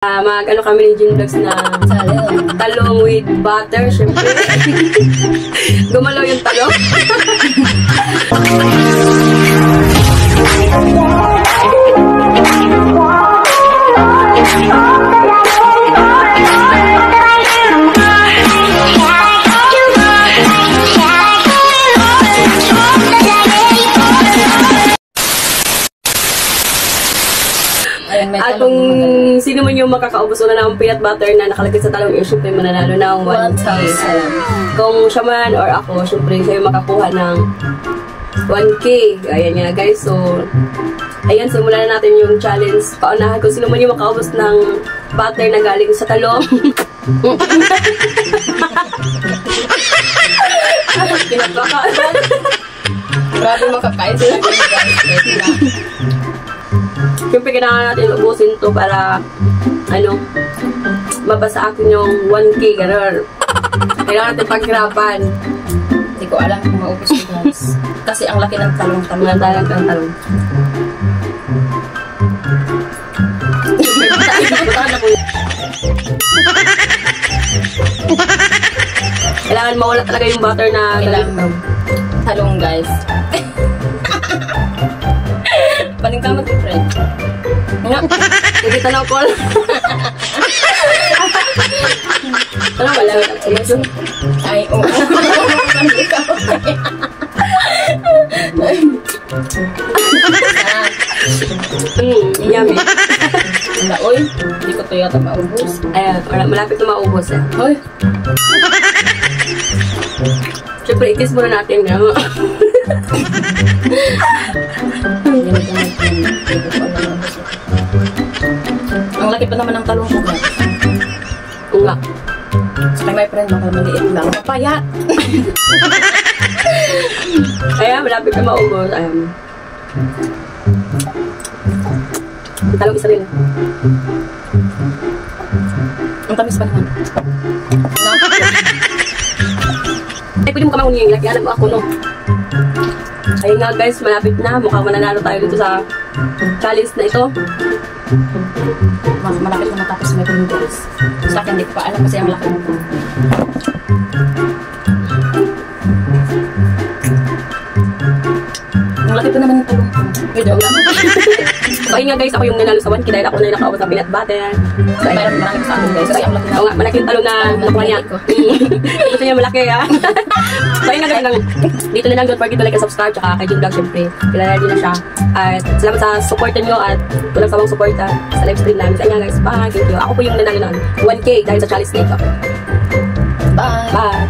Mag-ano kami ni Jin Vlogs na talong with butter, syempre. Gumalaw yung talong. At kung sino man yung makakaubos na ng peanut butter na nakalagay sa talong, syempre mananalo ng 1,000. Kung siya man or ako, syempre siya yung makakuha ng 1K. Ayan nga guys. So, ayan, simulan na natin yung challenge. Paunahan kung sino man yung makaubos ng butter na galing sa talong. Pinagkakain. Grabe makakain sila guys. Siyempre, kailangan natin ubusin to para, mabasa akin yung 1K, gano'n. Kailangan natin paghirapan. Hindi ko alam kung maubos ko guys. Kasi ang laki ng talong-talong. Talong. Kailangan mawala talaga yung butter na talong guys. Paling ka mag-friend. Hindi tanaw ko. Tanaw wala. Ay, oo. Yummy. Uy, hindi ko to yata maubos. Ayan, malapit na maubos eh. Hoy. Siyempre, itis muna natin. Ang laki pa naman ng talong ko guys. Oo nga. Sa my friend, baka maliit lang. Papayat! Ayan, malapit na maubos. Ayan. Talong isa rin. Ang tamis pa naman. Ay, pwede mo kamang uniyang lagyan mo ako, no? Ayun nga guys, malapit na. Mukhang mananalo tayo dito sa challenge na ito. Malapit na matapos may friend guys. Sa akin, hindi ko pa alam kasi ang laki mo po. Ang laki pa naman yung talong ko. Medyo lang. So ayun nga guys, ako yung nanalo sa 1K dahil ako na yung nakaubos sa peanut butter. So ayun, maraming sa akin guys. Kasi ang laki na. Oo nga, malaki yung talong na nakuha niya. Gusto niya malaki ha. So ayun nga guys, dito na lang, don't forget to like and subscribe. Tsaka kay Jin Vlog, syempre, kilala din na siya. At salamat sa supportan nyo at walang sawang suporta sa live stream namin. So ayun nga guys, bye, thank you. Ako po yung nanalo ng 1K dahil sa challenge na ito. Bye! Bye!